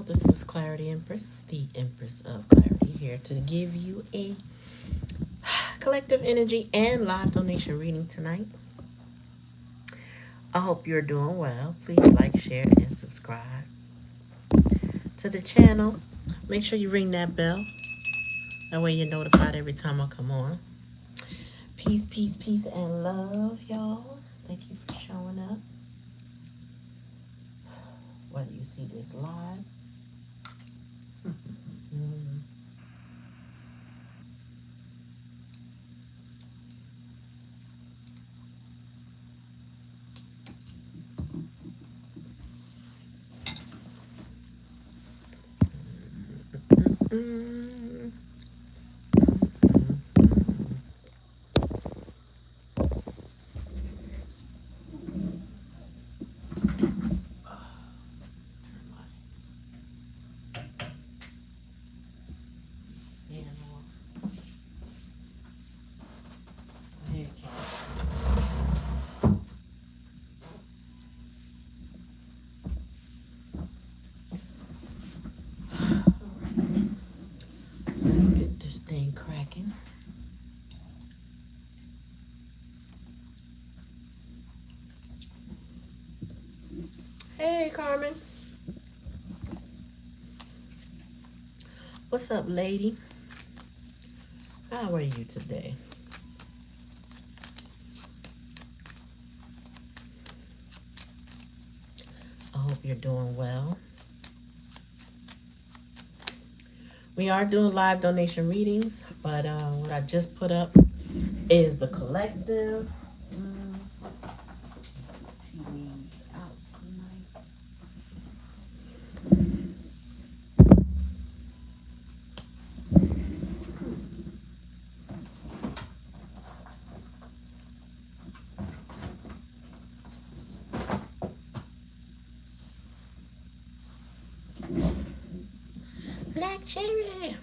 This is Clarity Empress, the Empress of Clarity, here to give you a collective energy and live donation reading tonight. I hope you're doing well. Please like, share, and subscribe to the channel. Make sure you ring that bell. That way you're notified every time I come on. Peace, peace, peace, and love, y'all. Thank you for showing up. Whether you see this live. Let's get this thing cracking. Hey, Carmen. What's up, lady? How are you today? I hope you're doing well. We are doing live donation readings, but what I just put up is the collective. TV out tonight. Black cherry.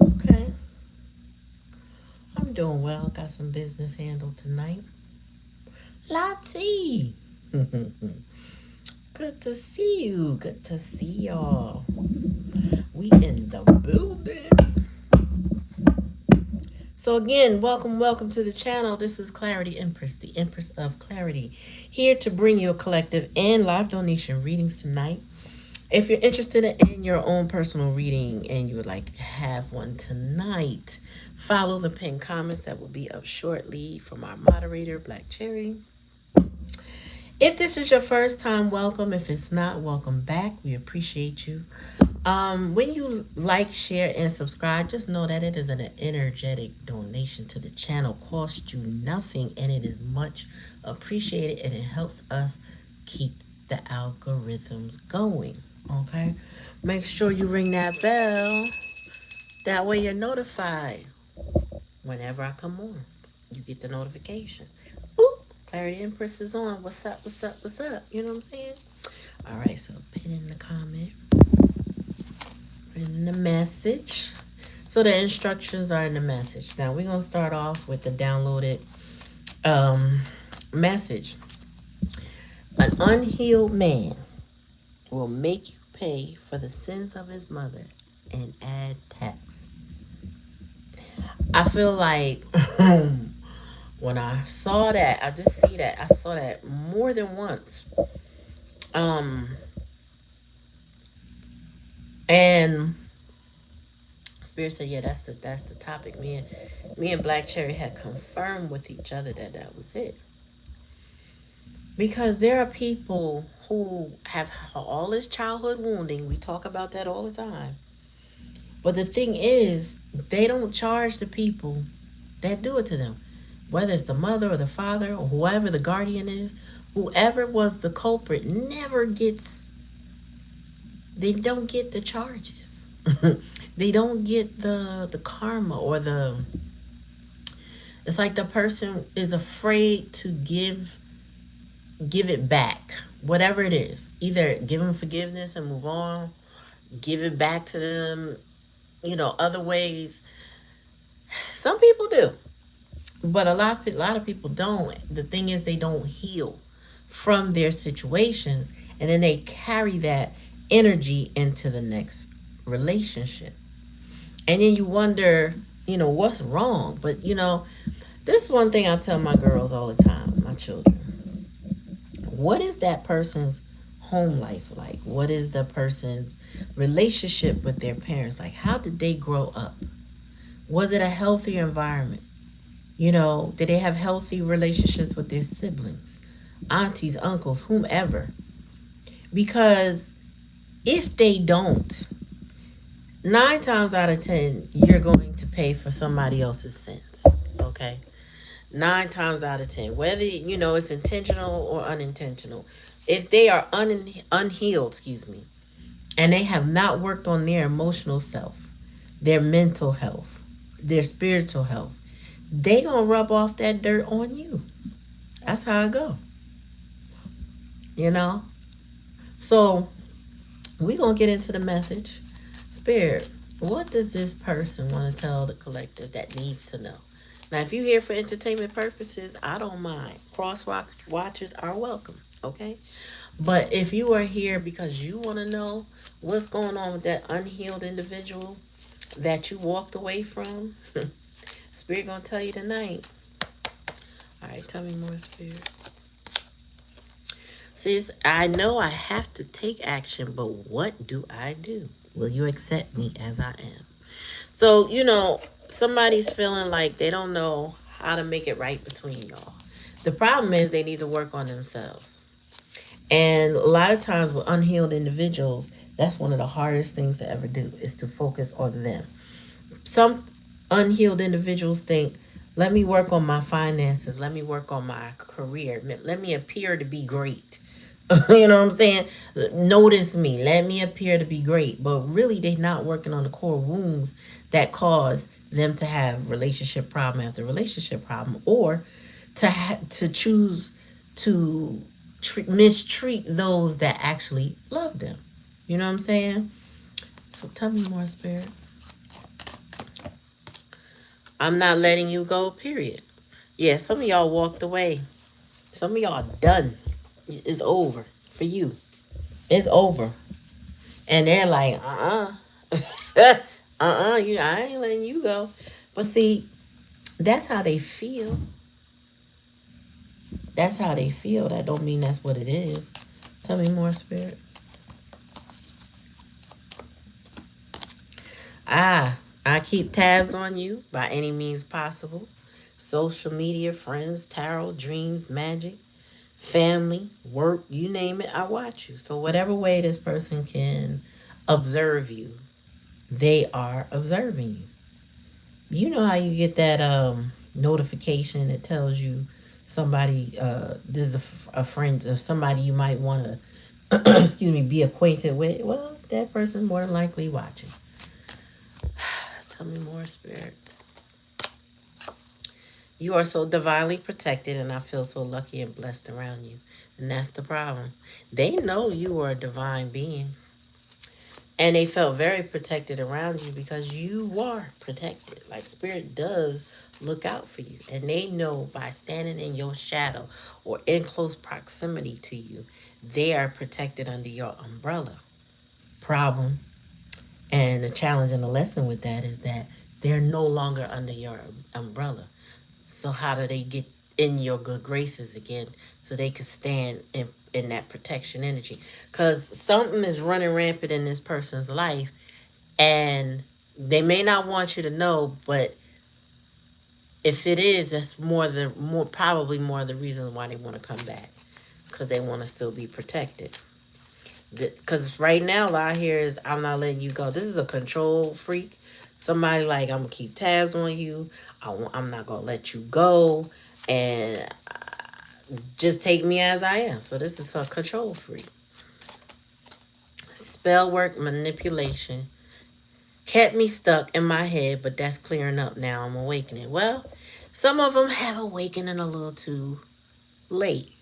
Okay. I'm doing well. Got some business handled tonight. Lottie. Good to see you. Good to see y'all. We in the building. So again, welcome to the channel. This is Clarity Empress, the Empress of Clarity, here to bring you a collective and live donation readings tonight. If you're interested in your own personal reading and you would like to have one tonight, follow the pinned comments that will be up shortly from our moderator, Black Cherry. If this is your first time, welcome. If it's not, welcome back. We appreciate you. When you like, share, and subscribe, just know that it is an energetic donation to the channel. Costs you nothing, and it is much appreciated, and it helps us keep the algorithms going. Okay? Make sure you ring that bell. That way you're notified whenever I come on. You get the notification. Boop! Clarity Empress is on. What's up, what's up, what's up? You know what I'm saying? All right, so pin in the comment. In the message. So the instructions are in the message. Now we're going to start off with the downloaded message. An unhealed man will make you pay for the sins of his mother and add tax. I feel like when I saw that, I saw that more than once. And Spirit said, yeah, that's the topic. Me and Black Cherry had confirmed with each other that was it. Because there are people who have all this childhood wounding. We talk about that all the time. But the thing is, they don't charge the people that do it to them. Whether it's the mother or the father or whoever the guardian is, whoever was the culprit they don't get the charges. They don't get the karma or it's like the person is afraid to give it back, whatever it is. Either give them forgiveness and move on, give it back to them, other ways. Some people do. But a lot of people don't. The thing is, they don't heal from their situations, and then they carry that energy into the next relationship. And then you wonder, what's wrong. But this is one thing I tell my girls all the time, my children. What is that person's home life like? What is the person's relationship with their parents like? How did they grow up? Was it a healthy environment? Did they have healthy relationships with their siblings, aunties, uncles, whomever? Because if they don't, 9 times out of 10, you're going to pay for somebody else's sins. Okay? 9 times out of 10, whether it's intentional or unintentional, if they are unhealed, excuse me, and they have not worked on their emotional self, their mental health, their spiritual health, they gonna rub off that dirt on you. That's how it go. You know. So we gonna get into the message. Spirit, what does this person want to tell the collective that needs to know? Now, if you're here for entertainment purposes, I don't mind. Cross watchers are welcome. Okay. But if you are here because you want to know what's going on with that unhealed individual that you walked away from, Spirit gonna tell you tonight. All right, tell me more, Spirit. Sis, I know I have to take action, but what do I do? Will you accept me as I am? So, somebody's feeling like they don't know how to make it right between y'all. The problem is they need to work on themselves. And a lot of times with unhealed individuals, that's one of the hardest things to ever do is to focus on them. Some unhealed individuals think, let me work on my finances, let me work on my career, let me appear to be great. You know what I'm saying? Notice me, let me appear to be great. But really, they're not working on the core wounds that cause them to have relationship problem after relationship problem, or to choose to mistreat those that actually love them. You know what I'm saying? So tell me more, Spirit. I'm not letting you go, period. Yeah, some of y'all walked away. Some of y'all done. It's over for you. It's over. And they're like, I ain't letting you go. But see, that's how they feel. That's how they feel. That don't mean that's what it is. Tell me more, Spirit. I keep tabs on you by any means possible. Social media, friends, tarot, dreams, magic, family, work, you name it, I watch you. So whatever way this person can observe you, they are observing you. You know how you get that notification that tells you somebody there's a friend or somebody you might want to excuse me, be acquainted with. Well, that person's more than likely watching. Tell me more, Spirit. You are so divinely protected, and I feel so lucky and blessed around you. And that's the problem. They know you are a divine being. And they felt very protected around you because you are protected. Like Spirit does look out for you. And they know by standing in your shadow or in close proximity to you, they are protected under your umbrella. Problem. And the challenge and the lesson with that is that they're no longer under your umbrella. So how do they get in your good graces again so they can stand in that protection energy? Because something is running rampant in this person's life, and they may not want you to know, but if it is, that's probably more the reason why they want to come back, because they want to still be protected. Because right now, all I hear is, I'm not letting you go. This is a control freak. Somebody like, I'm going to keep tabs on you. I'm not going to let you go. And just take me as I am. So this is a control freak. Spell work manipulation. Kept me stuck in my head, but that's clearing up now. I'm awakening. Well, some of them have awakening a little too late.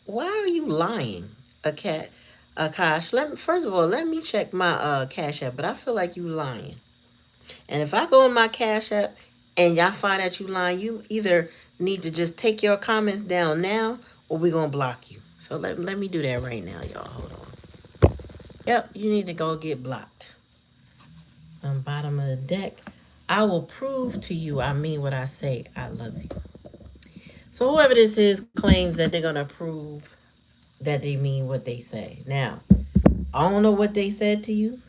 Why are you lying? Akash, first of all, let me check my Cash App, but I feel like you lying. And if I go in my Cash App, and y'all find out you lying, you either need to just take your comments down now, or we're going to block you. So let me do that right now, y'all. Hold on. Yep, you need to go get blocked. On bottom of the deck, I will prove to you I mean what I say. I love you. So whoever this is claims that they're going to prove that they mean what they say. Now, I don't know what they said to you.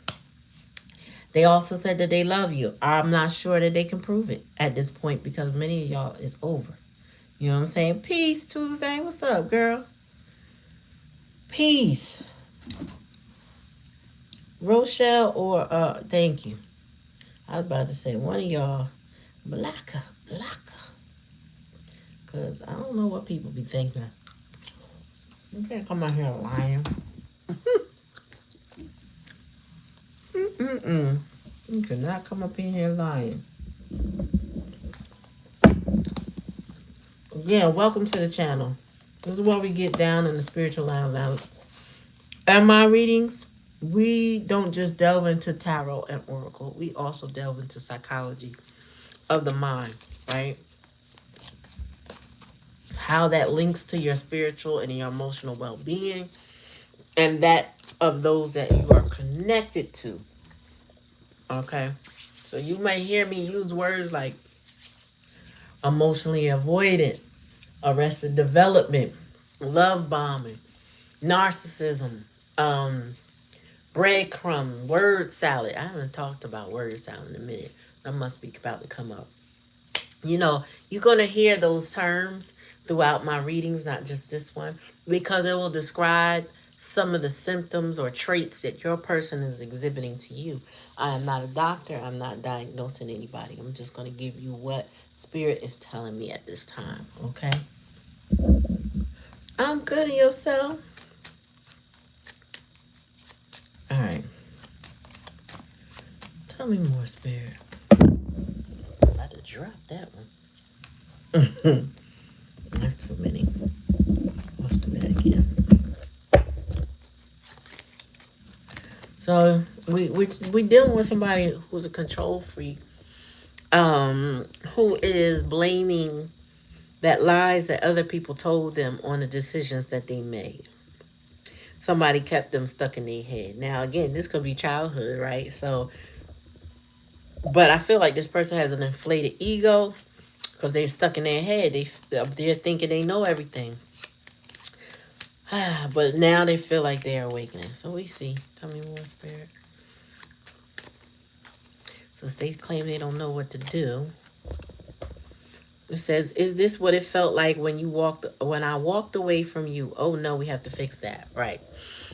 They also said that they love you. I'm not sure that they can prove it at this point because many of y'all is over. You know what I'm saying? Peace, Tuesday. What's up, girl? Peace. Rochelle or thank you. I was about to say one of y'all blacker. Cause I don't know what people be thinking. You can't come out here lying. You cannot come up in here lying. Again, welcome to the channel. This is where we get down in the spiritual lounge. At my readings, we don't just delve into tarot and oracle. We also delve into psychology of the mind, right? How that links to your spiritual and your emotional well-being, and that of those that you are connected to. Okay? So you may hear me use words like emotionally avoidant, arrested development, love bombing, narcissism, breadcrumb, word salad. I haven't talked about word salad in a minute. That must be about to come up. You know, you're going to hear those terms throughout my readings, not just this one, because it will describe some of the symptoms or traits that your person is exhibiting to you. I am not a doctor. I'm not diagnosing anybody. I'm just going to give you what Spirit is telling me at this time, okay? I'm good at yourself. All right. Tell me more, Spirit. I'm about to drop that one. That's too many. Let's do that again. So we dealing with somebody who's a control freak, who is blaming that lies that other people told them on the decisions that they made. Somebody kept them stuck in their head. Now, again, this could be childhood, right? So, but I feel like this person has an inflated ego because they're stuck in their head. They're thinking they know everything. But now they feel like they're awakening. So we see. Tell me more, Spirit. So they claim they don't know what to do. It says, is this what it felt like when I walked away from you? Oh no, we have to fix that. Right.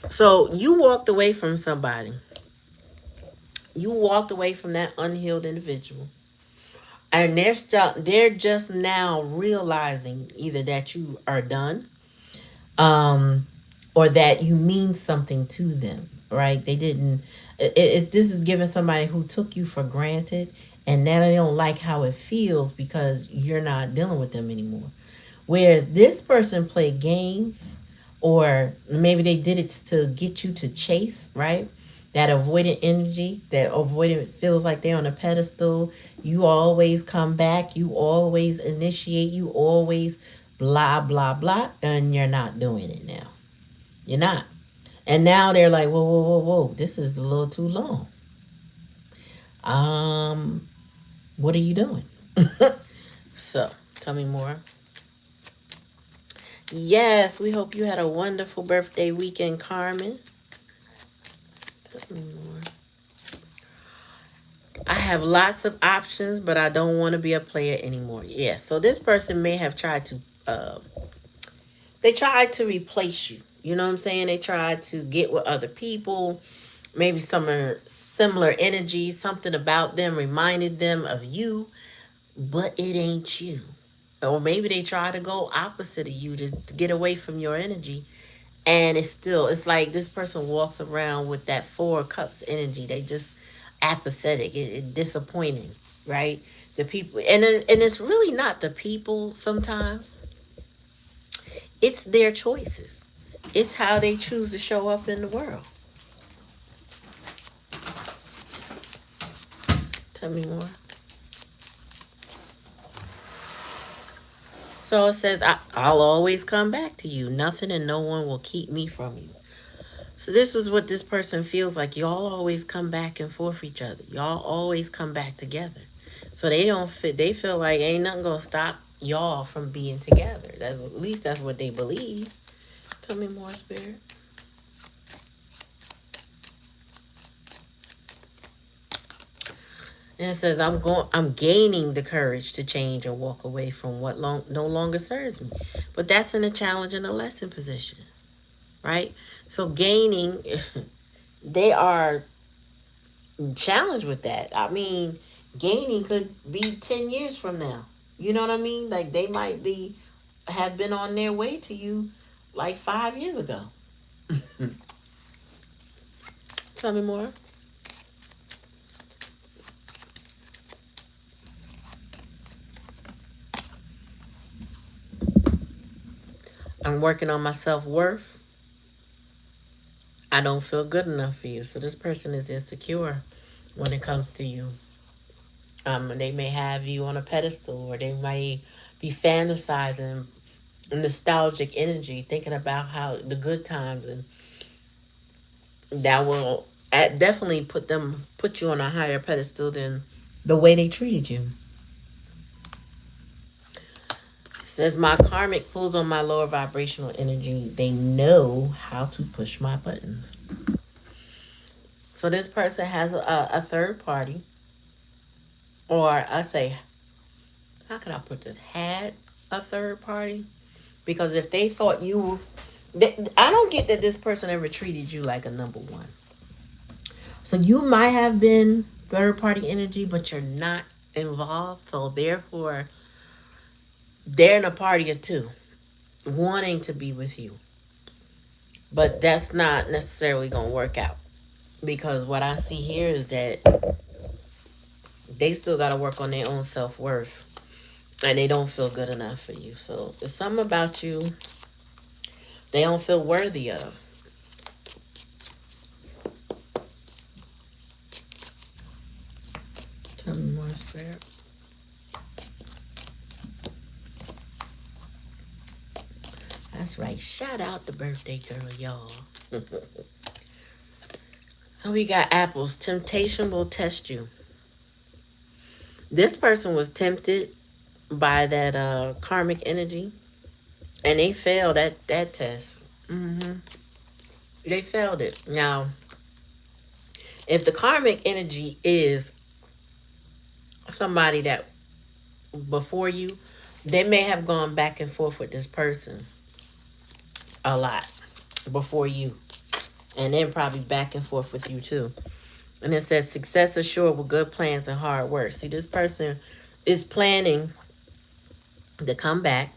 So you walked away from somebody. You walked away from that unhealed individual. And they're just now realizing either that you are done, or that you mean something to them, right? They didn't. This is giving somebody who took you for granted, and now they don't like how it feels because you're not dealing with them anymore. Whereas this person played games, or maybe they did it to get you to chase, right? That avoidant energy, that avoidant feels like they're on a pedestal. You always come back. You always initiate. You always blah, blah, blah. And you're not doing it now. You're not. And now they're like, whoa, whoa, whoa, whoa. This is a little too long. What are you doing? So, tell me more. Yes, we hope you had a wonderful birthday weekend, Carmen. Tell me more. I have lots of options, but I don't want to be a player anymore. Yes, so this person may have tried to, they tried to replace you. You know what I'm saying? They tried to get with other people. Maybe some are similar energies. Something about them reminded them of you, but it ain't you. Or maybe they try to go opposite of you to get away from your energy. And it's like this person walks around with that Four of Cups energy. They just apathetic, it disappointing, right? The people, and it's really not the people sometimes. It's their choices. It's how they choose to show up in the world. Tell me more. So it says, I'll always come back to you. Nothing and no one will keep me from you. So this was what this person feels like. Y'all always come back and forth each other. Y'all always come back together. So they don't fit. They feel like ain't nothing gonna stop y'all from being together. That's, at least that's what they believe. Tell me more, Spirit. And it says, I'm gaining the courage to change and walk away from what no longer serves me. But that's in a challenge and a lesson position, right? So gaining, they are challenged with that. I mean, gaining could be 10 years from now. You know what I mean? Like they might be have been on their way to you like 5 years ago. Tell me more. I'm working on my self-worth. I don't feel good enough for you. So this person is insecure when it comes to you. They may have you on a pedestal, or they may be fantasizing nostalgic energy, thinking about how the good times, and that will definitely put you on a higher pedestal than the way they treated you. It says my karmic pulls on my lower vibrational energy. They know how to push my buttons. So this person has a third party, or I say, how can I put this? Had a third party, because if they thought you, I don't get that this person ever treated you like a number one. So you might have been third party energy, but you're not involved. So therefore, they're in a party of two, wanting to be with you. But that's not necessarily going to work out. Because what I see here is that they still got to work on their own self worth. And they don't feel good enough for you. So there's something about you they don't feel worthy of. Tell me more, Spirit. That's right. Shout out the birthday girl, y'all. And we got apples. Temptation will test you. This person was tempted by that karmic energy, and they failed that test. They failed it. Now, if the karmic energy is somebody that before you, they may have gone back and forth with this person a lot before you, and then probably back and forth with you too. And it says success assured with good plans and hard work. See, this person is planning to come back,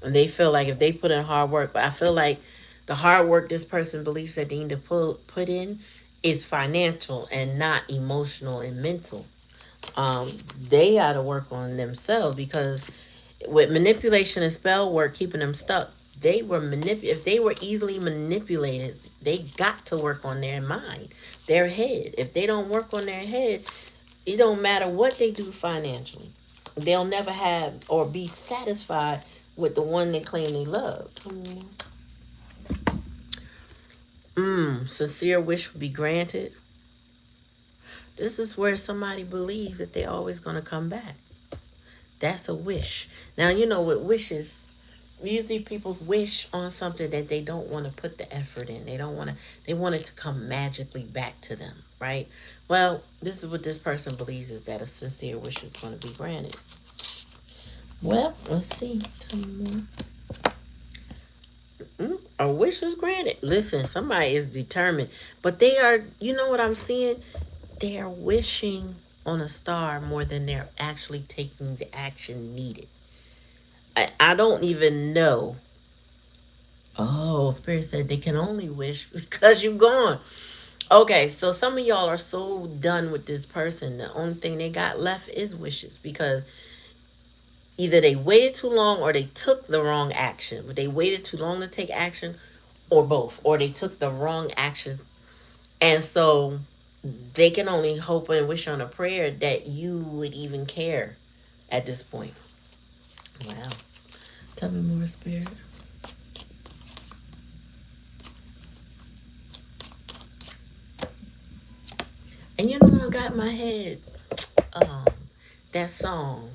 and they feel like if they put in hard work, but I feel like the hard work this person believes that they need to put in is financial and not emotional and mental. They got to work on themselves, because with manipulation and spell work keeping them stuck, they were if they were easily manipulated, they got to work on their mind, their head. If they don't work on their head, it don't matter what they do financially, they'll never have or be satisfied with the one they claim they love. Sincere wish will be granted. This is where somebody believes that they're always going to come back. That's a wish. Now, you know, with wishes, usually people wish on something that they don't want to put the effort in. They don't want to, they want it to come magically back to them, right? Well, this is what this person believes, is that a sincere wish is going to be granted. Well, let's see. Tell me more. A wish is granted. Listen, somebody is determined, but they are, you know what I'm seeing? They are wishing on a star more than they're actually taking the action needed. I don't even know. Oh, Spirit said they can only wish because you're gone. Okay, so some of y'all are so done with this person. The only thing they got left is wishes, because either they waited too long or they took the wrong action. But they waited too long to take action, or both, or they took the wrong action. And so they can only hope and wish on a prayer that you would even care at this point. Wow. Tell me more, Spirit. And you know what I got in my head? Um, that song.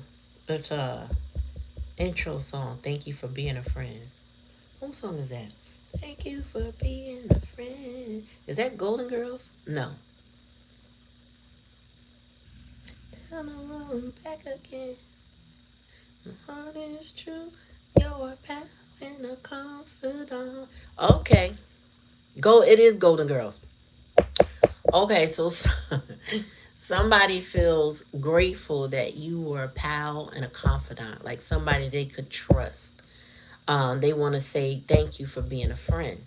It's a intro song. Thank you for being a friend. What song is that? Thank you for being a friend. Is that Golden Girls? No. Down the road, back again. My heart is true. You're a pal and a confidant. Okay. Go. It is Golden Girls. Okay, so somebody feels grateful that you were a pal and a confidant, like somebody they could trust. They want to say thank you for being a friend.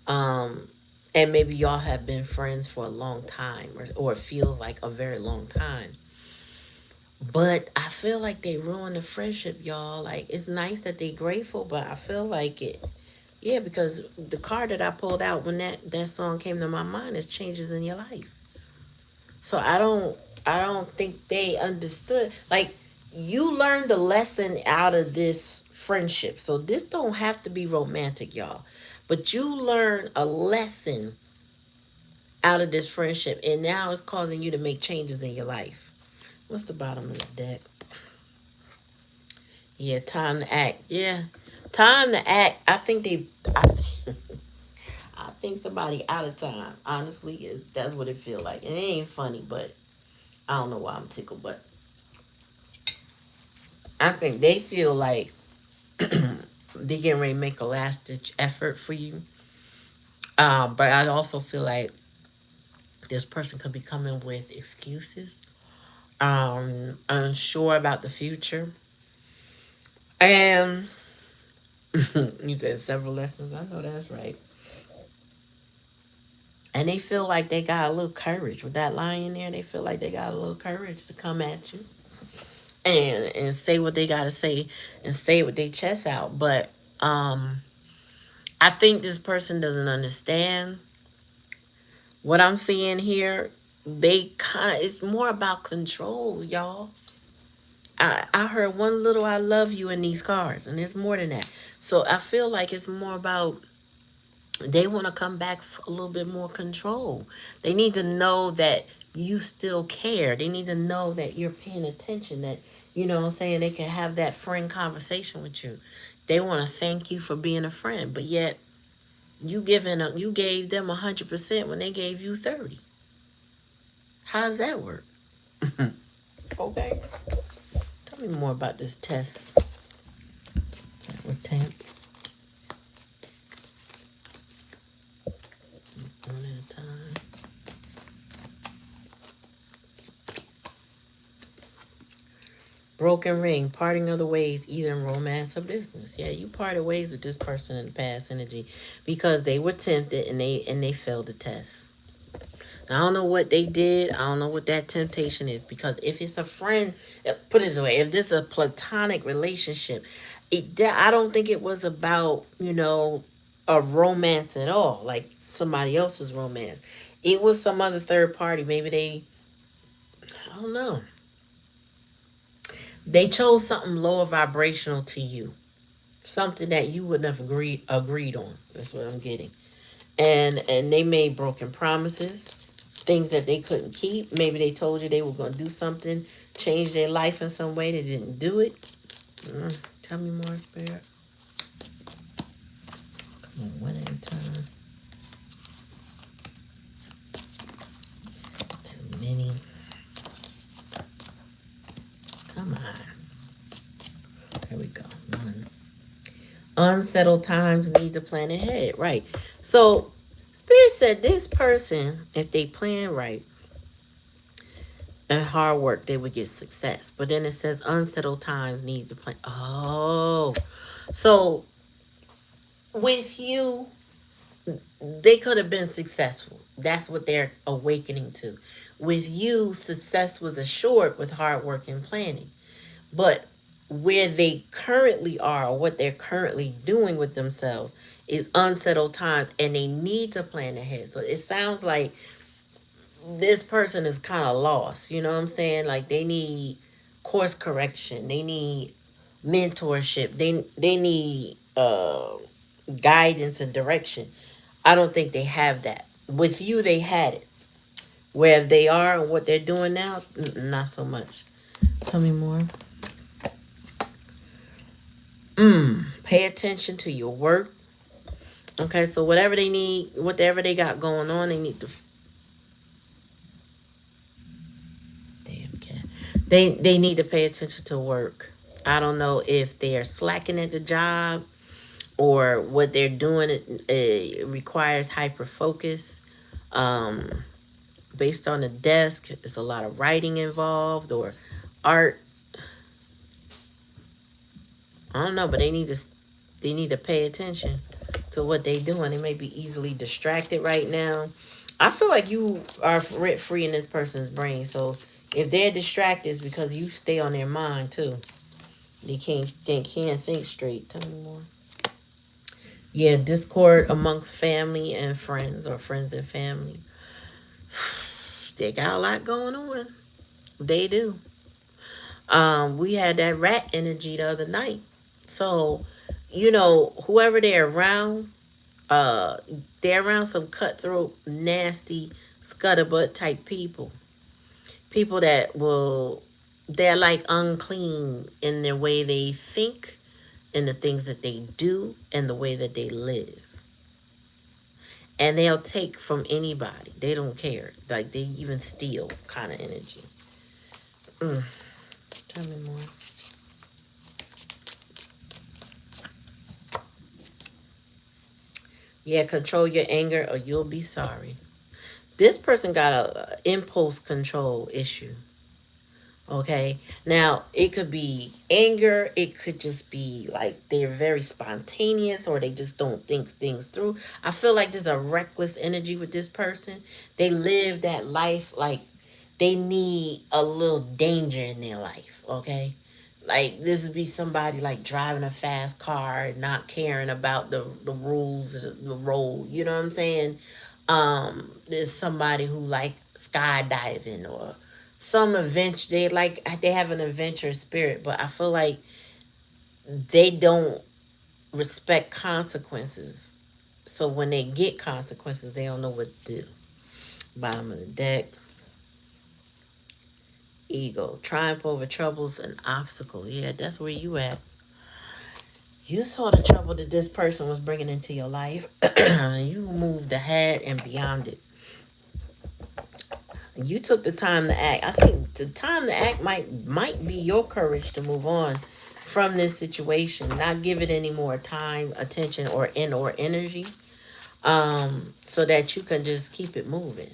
Um, and maybe y'all have been friends for a long time, or it feels like a very long time. But I feel like they ruined the friendship, y'all. Like, it's nice that they grateful, but I feel like it. Yeah, because the card that I pulled out when that song came to my mind is changes in your life. So I don't think they understood. Like, you learned a lesson out of this friendship. So this don't have to be romantic, y'all. But you learn a lesson out of this friendship, and now it's causing you to make changes in your life. What's the bottom of the deck? Yeah, time to act. Yeah, time to act. I think somebody out of time. Honestly, that's what it feel like. And it ain't funny, but I don't know why I'm tickled, but I think they feel like they getting ready to make a last ditch effort for you. But I also feel like this person could be coming with excuses, unsure about the future. And you said several lessons. I know that's right. And they feel like they got a little courage with that lion there. They feel like they got a little courage to come at you and say what they gotta say and say it with their chest out. But um, I think this person doesn't understand what I'm seeing here. They kind of, it's more about control, y'all. I heard one little I love you in these cards, and there's more than that. So I feel like it's more about they want to come back for a little bit more control. They need to know that you still care. They need to know that you're paying attention, that, you know what I'm saying, they can have that friend conversation with you. They want to thank you for being a friend, but yet you gave them 100% when they gave you 30. How does that work? Okay. Tell me more about this test that we're one at a time. Broken ring, parting of the ways, either in romance or business. Yeah, you parted ways with this person in the past energy because they were tempted and they failed the test. Now, I don't know what they did. I don't know what that temptation is, because if it's a friend, put it this way, if this is a platonic relationship, I don't think it was about, a romance at all, like somebody else's romance. It was some other third party. Maybe I don't know. They chose something lower vibrational to you, something that you wouldn't have agreed on. That's what I'm getting. And they made broken promises, things that they couldn't keep. Maybe they told you they were going to do something, change their life in some way. They didn't do it. Tell me more, Spirit. Come on, one at a time. Too many. Come on. Here we go. One. Unsettled times need to plan ahead. Right. So, Spirit said this person, if they plan right and hard work, they would get success. But then it says unsettled times need to plan. Oh. So, with you, they could have been successful. That's what they're awakening to. With you, success was assured with hard work and planning. But where they currently are, or what they're currently doing with themselves, is unsettled times, and they need to plan ahead. So it sounds like this person is kind of lost. You know what I'm saying? Like, they need course correction. They need mentorship. They need guidance and direction. I don't think they have that. With you, they had it. Where they are and what they're doing now, not so much. Tell me more. Pay attention to your work. Okay, so whatever they need, whatever they got going on, they need to. Damn cat. They need to pay attention to work. I don't know if they're slacking at the job or what they're doing. It requires hyper focus. Um, Based on the desk, there's a lot of writing involved or art. I don't know, but they need to pay attention to what they doing. They may be easily distracted right now. I feel like you are rent free in this person's brain. So if they're distracted, it's because you stay on their mind too. They can't think straight. Tell me more. Yeah, discord amongst family and friends or friends and family. They got a lot going on. They do. We had that rat energy the other night. So, whoever uh, they're around some cutthroat, nasty, scuttlebutt type people. People they're like unclean in their way they think, in the things that they do, and the way that they live. And they'll take from anybody. They don't care. Like they even steal kind of energy. Mm. Tell me more. Yeah, control your anger or you'll be sorry. This person got a impulse control issue. Okay. Now, it could be anger. It could just be like they're very spontaneous or they just don't think things through. I feel like there's a reckless energy with this person. They live that life like they need a little danger in their life. Okay. Like this would be somebody like driving a fast car, not caring about the rules of the road. You know what I'm saying? There's somebody who like skydiving or some adventure. They have an adventure spirit, but I feel like they don't respect consequences. So when they get consequences, they don't know what to do. Bottom of the deck, ego, triumph over troubles and obstacles. Yeah, that's where you at. You saw the trouble that this person was bringing into your life. You moved ahead and beyond it. You took the time to act. I think the time to act might be your courage to move on from this situation, not give it any more time, attention, or energy, so that you can just keep it moving.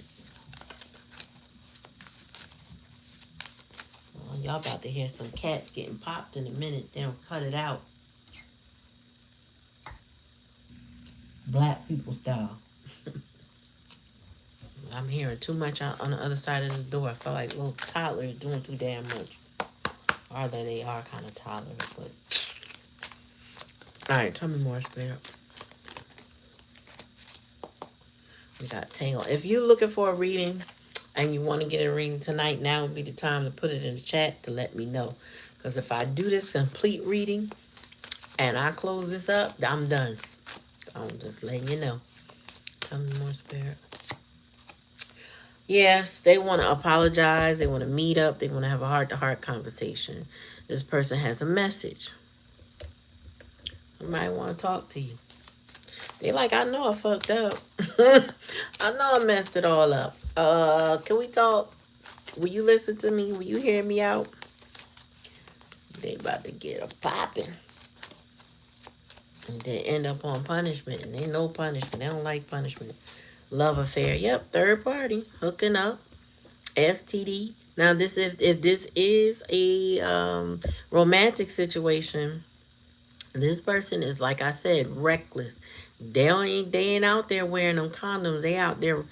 Well, y'all about to hear some cats getting popped in a minute. They'll cut it out, black people style. I'm hearing too much on the other side of the door. I feel like little toddlers doing too damn much. Or that they are kind of tolerant, but all right, tell me more, Spirit. We got Tangle. If you're looking for a reading and you want to get a reading tonight, now would be the time to put it in the chat to let me know. Because if I do this complete reading and I close this up, I'm done. I'm just letting you know. Tell me more, Spirit. Yes, they want to apologize. They want to meet up. They want to have a heart-to-heart conversation. This person has a message. Somebody want to talk to you. They like, I know I fucked up. I know I messed it all up. Can we talk? Will you listen to me? Will you hear me out? They about to get a popping. And they end up on punishment. And they know punishment. They don't like punishment. Love affair. Yep, third party. Hooking up. STD. Now, if this is a romantic situation, this person is, like I said, reckless. They ain't out there wearing them condoms. They out there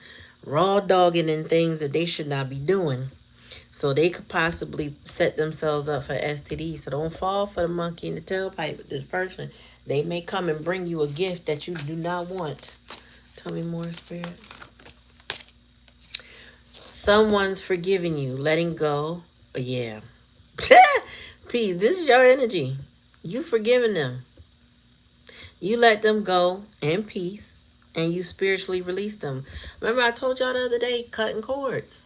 raw dogging in things that they should not be doing. So they could possibly set themselves up for STD. So don't fall for the monkey in the tailpipe with this person. They may come and bring you a gift that you do not want. Tell me more, Spirit. Someone's forgiving you, letting go. Yeah. Peace. This is your energy. You forgiven them. You let them go in peace and you spiritually release them. Remember I told y'all the other day, cutting cords.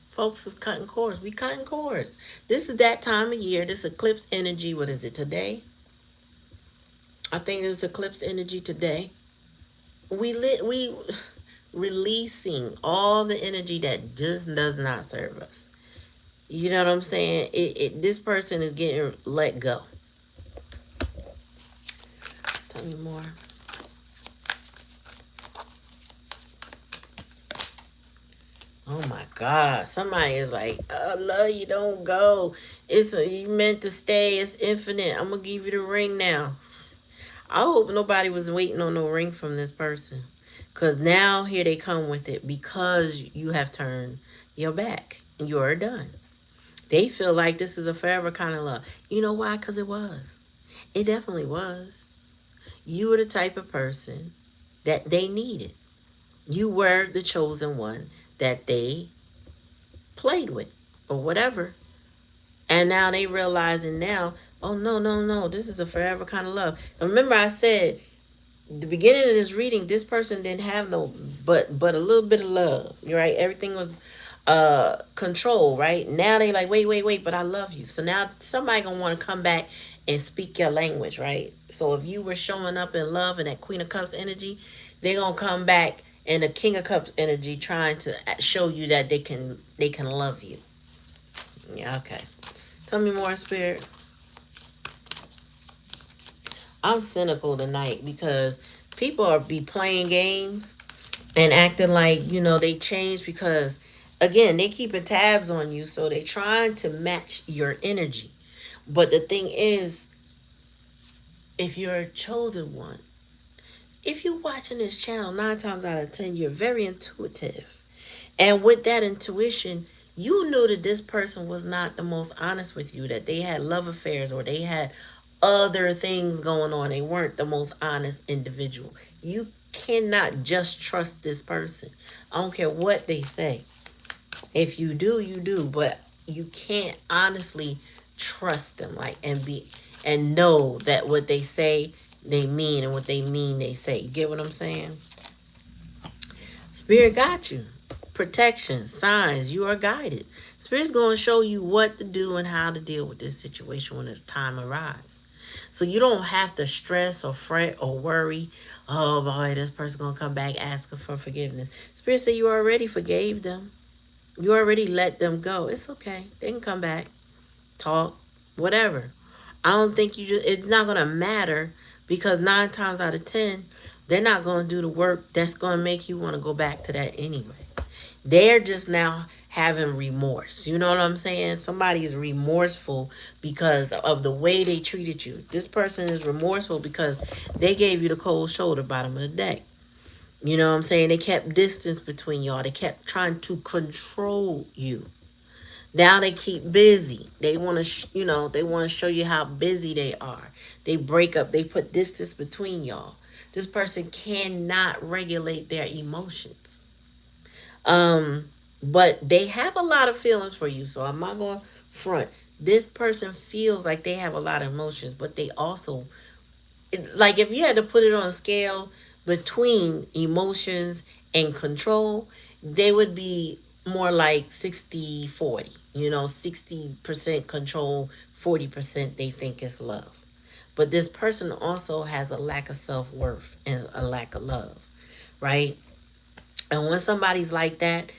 Folks is cutting cords. We cutting cords. This is that time of year. This eclipse energy. What is it today? I think it's eclipse energy today. We releasing all the energy that just does not serve us. You know what I'm saying? This person is getting let go. Tell me more. Oh my God. Somebody is like, oh, love you, don't go. You meant to stay. It's infinite. I'm going to give you the ring now. I hope nobody was waiting on no ring from this person. Because now here they come with it because you have turned your back. You're done. They feel like this is a forever kind of love. You know why? Because it was. It definitely was. You were the type of person that they needed. You were the chosen one that they played with or whatever. And now they realizing now, oh no, no, no, this is a forever kind of love. And remember I said the beginning of this reading, this person didn't have no but a little bit of love. Right? Everything was control, right? Now they like, wait, but I love you. So now somebody gonna want to come back and speak your language, right? So if you were showing up in love and that Queen of Cups energy, they gonna come back in the King of Cups energy trying to show you that they can love you. Yeah, okay. Tell me more, Spirit. I'm cynical tonight because people are be playing games and acting like, they change because again, they keeping tabs on you, so they trying to match your energy. But the thing is, if you're a chosen one, if you're watching this channel 9 times out of 10, you're very intuitive. And with that intuition, you knew that this person was not the most honest with you, that they had love affairs or they had other things going on. They weren't the most honest individual. You cannot just trust this person. I don't care what they say. If you do, you do, but you can't honestly trust them and know that what they say they mean and what they mean they say. You get what I'm saying? Spirit got you. Protection, signs, you are guided. Spirit's going to show you what to do and how to deal with this situation when the time arrives. So you don't have to stress or fret or worry. Oh boy, this person going to come back asking for forgiveness. Spirit said you already forgave them. You already let them go. It's okay. They can come back, talk, whatever. I don't think it's not going to matter because 9 times out of 10, they're not going to do the work that's going to make you want to go back to that anyway. They're just now having remorse. You know what I'm saying? Somebody's remorseful because of the way they treated you. This person is remorseful because they gave you the cold shoulder bottom of the deck. You know what I'm saying? They kept distance between y'all. They kept trying to control you. Now they keep busy. They want to, they want to show you how busy they are. They break up. They put distance between y'all. This person cannot regulate their emotions. But they have a lot of feelings for you. So I'm not going to front. This person feels like they have a lot of emotions, but they also, like if you had to put it on a scale between emotions and control, they would be more like 60-40. 60% control, 40% they think is love. But this person also has a lack of self-worth and a lack of love, right? And when somebody's like that,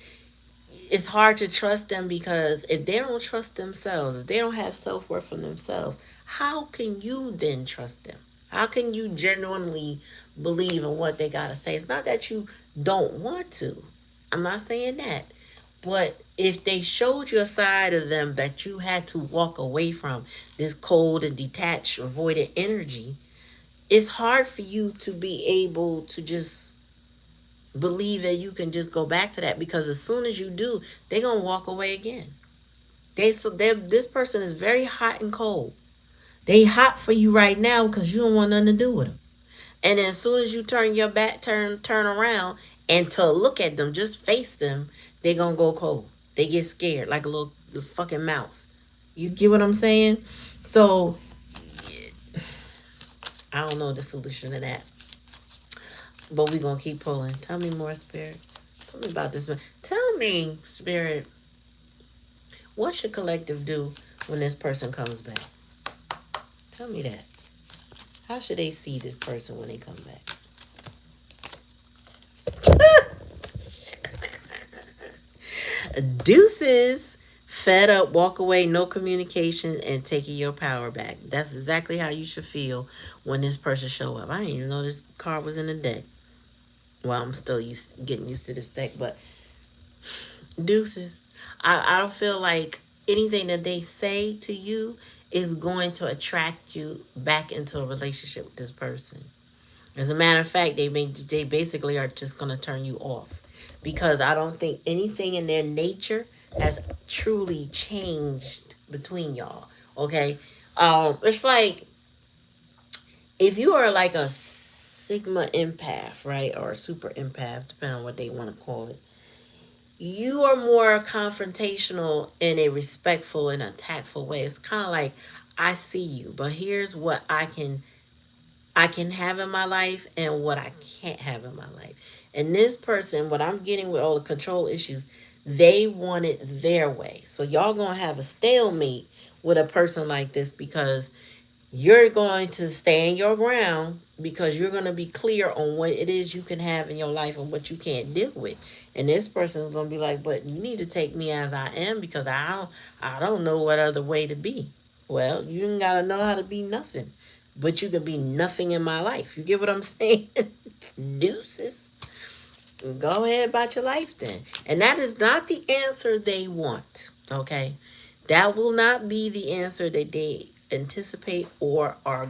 it's hard to trust them because if they don't trust themselves, if they don't have self-worth from themselves, how can you then trust them? How can you genuinely believe in what they got to say? It's not that you don't want to. I'm not saying that. But if they showed you a side of them that you had to walk away from, this cold and detached, avoided energy, it's hard for you to be able to just believe that you can just go back to that, because as soon as you do, they're going to walk away again. This person is very hot and cold. They hot for you right now because you don't want nothing to do with them. And then as soon as you turn your back, turn around and to look at them, just face them, they gonna go cold. They get scared like a little fucking mouse. You get what I'm saying? So I don't know the solution to that. But we're going to keep pulling. Tell me more, Spirit. Tell me about this. Tell me, Spirit, what should collective do when this person comes back? Tell me that. How should they see this person when they come back? Deuces. Fed up, walk away, no communication, and taking your power back. That's exactly how you should feel when this person show up. I didn't even know this card was in the deck. Well, I'm still getting used to this deck, but deuces. I don't feel like anything that they say to you is going to attract you back into a relationship with this person. As a matter of fact, they basically are just going to turn you off, because I don't think anything in their nature has truly changed between y'all. Okay, it's like if you are like a sigma empath, right, or a super empath, depending on what they want to call it. You are more confrontational in a respectful and a tactful way. It's kind of like, I see you, but here's what I can have in my life and what I can't have in my life. And this person, what I'm getting with all the control issues, they want it their way. So y'all gonna have a stalemate with a person like this, because you're going to stand your ground, because you're going to be clear on what it is you can have in your life and what you can't deal with. And this person is going to be like, but you need to take me as I am, because I don't know what other way to be. Well, you ain't got to know how to be nothing, but you can be nothing in my life. You get what I'm saying? Deuces. Go ahead about your life then. And that is not the answer they want. Okay? That will not be the answer that they anticipate or are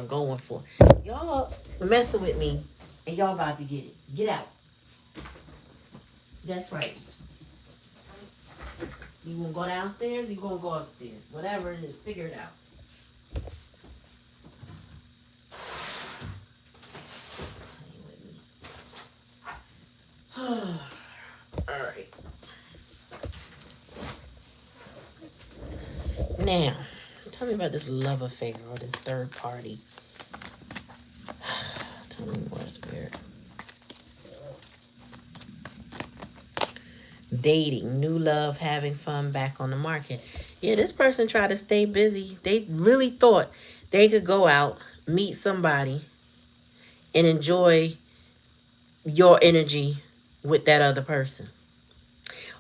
going for. Y'all messing with me and y'all about to get it. Get out. That's right. You gonna go downstairs, you gonna go upstairs. Whatever it is, figure it out. Alright. Now, tell me about this love affair or this third party. Tell me more, Spirit. Dating, new love, having fun, back on the market. Yeah, this person tried to stay busy. They really thought they could go out, meet somebody, and enjoy your energy with that other person.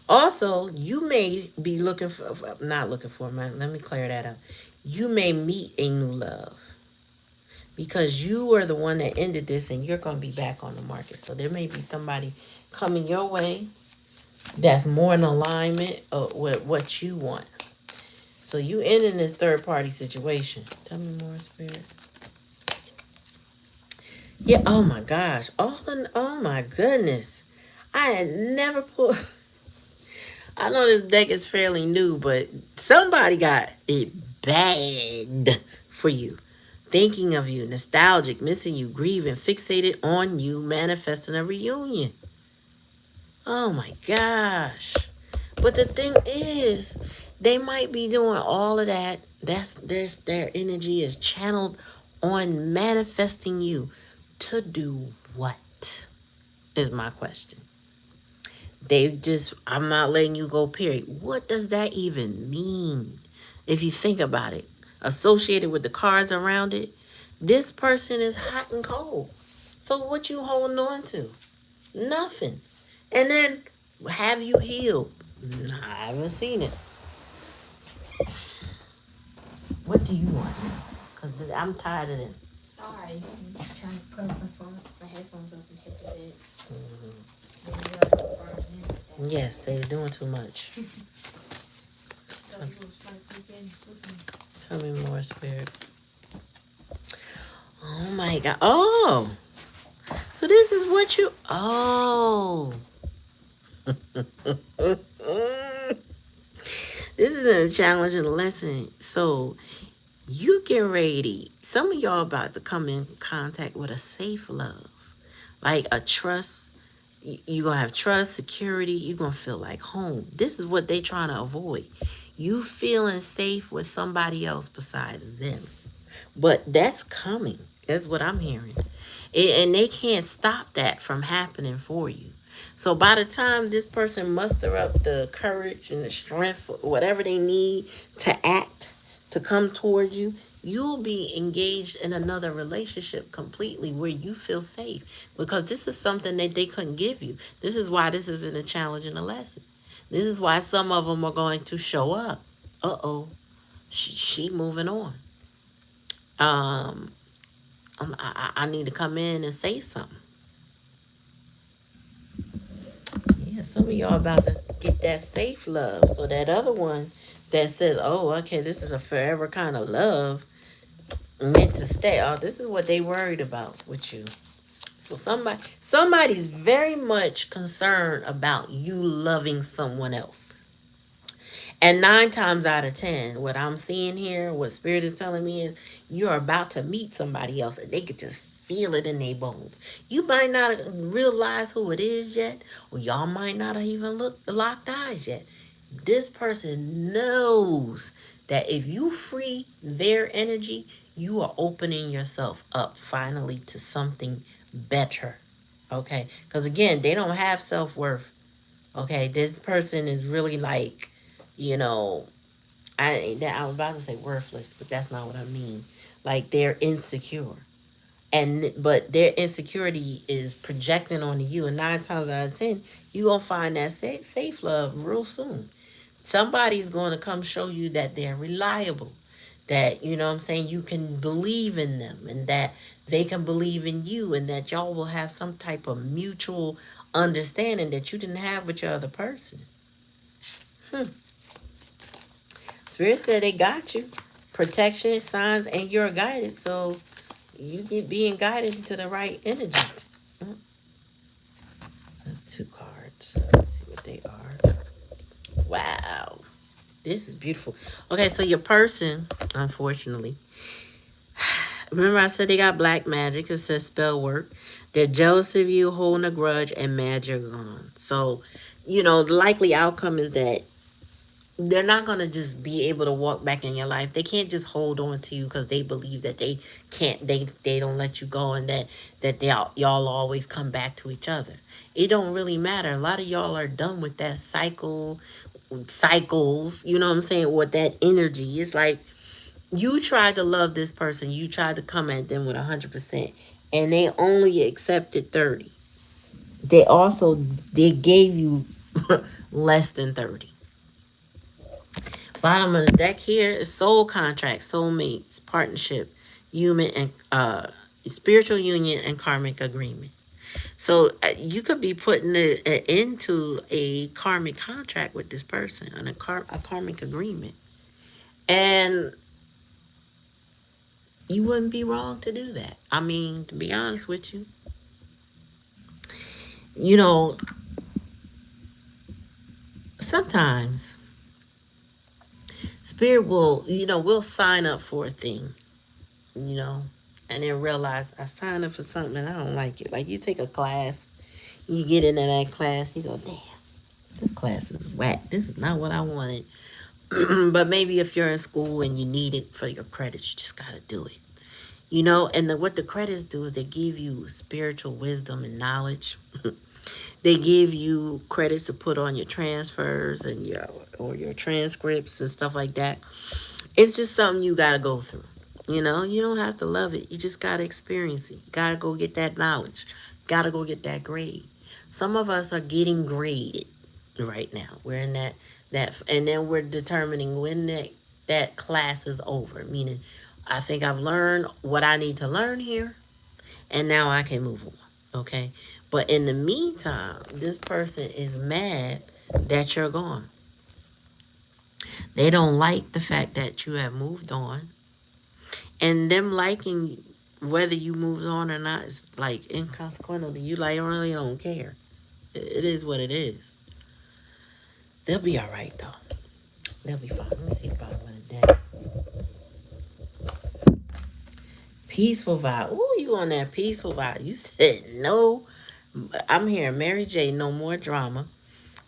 Also, you may be looking for, not looking for, man, let me clear that up. You may meet a new love, because you were the one that ended this and you're going to be back on the market. So there may be somebody coming your way that's more in alignment with what you want. So you ending this third party situation. Tell me more, Spirit. Yeah, oh my gosh. Oh my goodness. I had never pulled. I know this deck is fairly new, but somebody got it bad for you. Thinking of you, nostalgic, missing you, grieving, fixated on you, manifesting a reunion. Oh my gosh. But the thing is, they might be doing all of that. Their energy is channeled on manifesting you. To do what? Is my question. I'm not letting you go, period. What does that even mean? If you think about it, associated with the cards around it, this person is hot and cold. So what you holding on to? Nothing. And then, have you healed? Nah, I haven't seen it. What do you want? Because I'm tired of it. Sorry, I'm just trying to put my headphones up and hit the bed. Yes, they're doing too much. Tell me more, Spirit. Oh my God. Oh. So this is what you... Oh. This is a challenging lesson. So you get ready. Some of y'all about to come in contact with a safe love. Like a trust. You're going to have trust, security. You're going to feel like home. This is what they're trying to avoid. You feeling safe with somebody else besides them. But that's coming. That's what I'm hearing. And they can't stop that from happening for you. So by the time this person muster up the courage and the strength, whatever they need to act, to come towards you, you'll be engaged in another relationship completely where you feel safe, because this is something that they couldn't give you. This is why this isn't a challenge and a lesson. This is why some of them are going to show up. Uh-oh, she moving on. Um, I need to come in and say something. Yeah, some of y'all about to get that safe love. So that other one that says, "Oh, okay, this is a forever kind of love meant to stay." Oh, this is what they worried about with you. So somebody's very much concerned about you loving someone else. And 9 times out of 10, what I'm seeing here, what Spirit is telling me is you're about to meet somebody else and they could just feel it in their bones. You might not realize who it is yet, or y'all might not have even locked eyes yet. This person knows that if you free their energy, you are opening yourself up finally to something better. Okay? Because again, they don't have self worth. Okay? This person is really like, you know, I was about to say worthless, but that's not what I mean. Like they're insecure, and but their insecurity is projecting onto you, and 9 times out of 10, you gonna find that safe love real soon. Somebody's going to come show you that they're reliable, that you know what I'm saying, you can believe in them, and that they can believe in you, and that y'all will have some type of mutual understanding that you didn't have with your other person. Hmm. Spirit said they got you. Protection, signs, and you're guided. So you get being guided into the right energy. Mm, that's 2 cards. Let's see what they are. Wow. This is beautiful. Okay, so your person, unfortunately, remember I said they got black magic. It says spell work. They're jealous of you, holding a grudge, and mad you're gone. So, the likely outcome is that they're not going to just be able to walk back in your life. They can't just hold on to you because they believe that they can't, they don't let you go, and that y'all always come back to each other. It don't really matter. A lot of y'all are done with that cycles, you know what I'm saying, with that energy. It's like you tried to love this person, you tried to come at them with 100%, and they only accepted 30. They gave you less than 30. Bottom of the deck here is soul contract, soulmates, partnership, human and spiritual union, and karmic agreement. So you could be putting it into a karmic contract with this person, and a karmic agreement, and you wouldn't be wrong to do that. I mean, to be honest with you, you know, sometimes spirit will, we'll sign up for a thing, you know, and then realize I signed up for something and I don't like it. Like you take a class, you get into that class, you go, damn, this class is whack. This is not what I wanted. But maybe if you're in school and you need it for your credits, you just gotta do it. And what the credits do is they give you spiritual wisdom and knowledge. They give you credits to put on your transfers and your transcripts and stuff like that. It's just something you got to go through. You don't have to love it. You just got to experience it. You got to go get that knowledge. Got to go get that grade. Some of us are getting graded right now. We're in that and then we're determining when that class is over, meaning I think I've learned what I need to learn here, and now I can move on. Okay? But in the meantime, this person is mad that you're gone. They don't like the fact that you have moved on. And them liking whether you moved on or not is like inconsequential to you. Like, really don't care. It is what it is. They'll be all right, though. They'll be fine. Let me see the bottom of the deck. Peaceful vibe. Ooh, you on that peaceful vibe. You said no. I'm hearing Mary J. No more drama.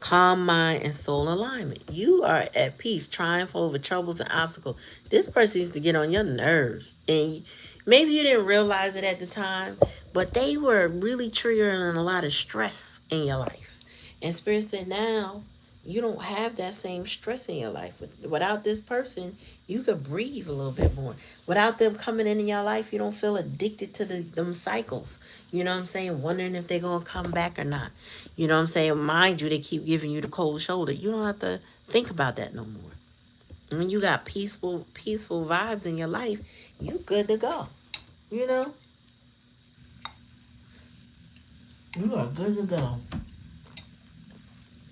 Calm mind and soul alignment. You are at peace, triumph over troubles and obstacles. This person needs to get on your nerves. And Maybe you didn't realize it at the time, but they were really triggering a lot of stress in your life. And Spirit said, now you don't have that same stress in your life. Without this person, you could breathe a little bit more. Without them coming in your life, you don't feel addicted to them cycles. You know what I'm saying? Wondering if they're going to come back or not. You know what I'm saying? Mind you, they keep giving you the cold shoulder. You don't have to think about that no more. When you got peaceful vibes in your life, you good to go. You know, you are good to go.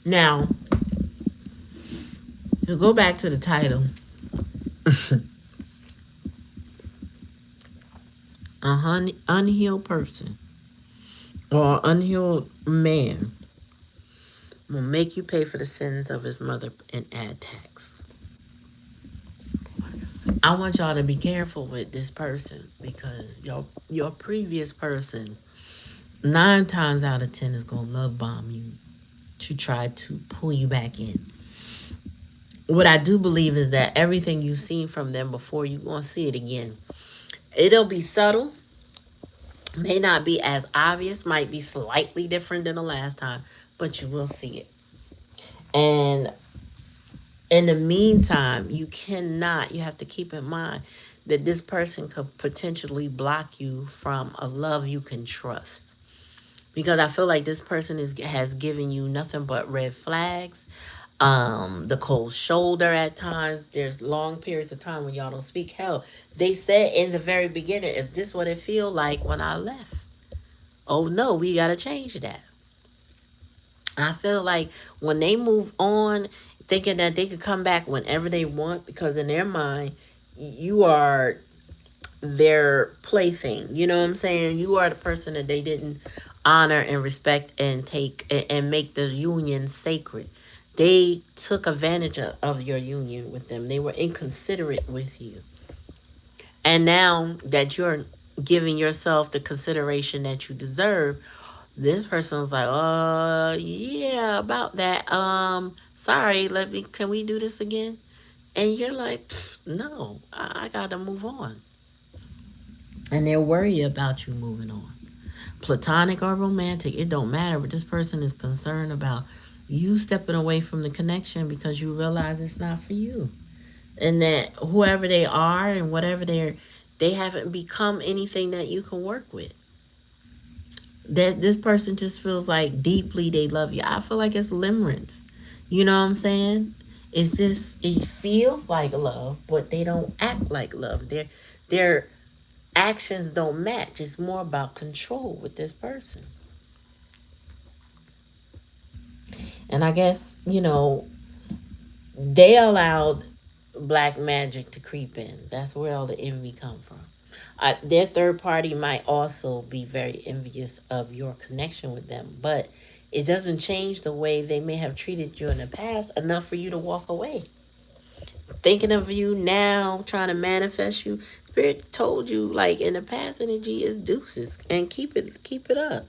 Now, to go back to the title, unhealed person or unhealed man will make you pay for the sins of his mother and add tax. I want y'all to be careful with this person because your previous person 9 times out of 10 is gonna love bomb you to try to pull you back in. What I do believe is that everything you've seen from them before, you're gonna see it again. It'll be subtle, may not be as obvious, might be slightly different than the last time, but you will see it. And in the meantime, you have to keep in mind that this person could potentially block you from a love you can trust. Because I feel like this person has given you nothing but red flags, the cold shoulder at times. There's long periods of time when y'all don't speak. Hell, they said in the very beginning, is this what it feel like when I left? Oh no, we gotta change that. I feel like when they move on, thinking that they could come back whenever they want, because in their mind, you are their plaything. You know what I'm saying? You are the person that they didn't honor and respect and take and make the union sacred. They took advantage of your union with them. They were inconsiderate with you. And now that you're giving yourself the consideration that you deserve, this person's like, yeah, about that. Sorry, can we do this again? And you're like, no, I gotta move on. And they're worried about you moving on. Platonic or romantic, it don't matter, but this person is concerned about you stepping away from the connection because you realize it's not for you. And that whoever they are and whatever they haven't become anything that you can work with. That this person just feels like deeply they love you. I feel like it's limerence. You know what I'm saying? It's just it feels like love, but they don't act like love. Their actions don't match. It's more about control with this person. And I guess, they allowed black magic to creep in. That's where all the envy come from. Their third party might also be very envious of your connection with them, but it doesn't change the way they may have treated you in the past enough for you to walk away. Thinking of you now, trying to manifest you. Spirit told you like in the past energy is deuces and keep it up.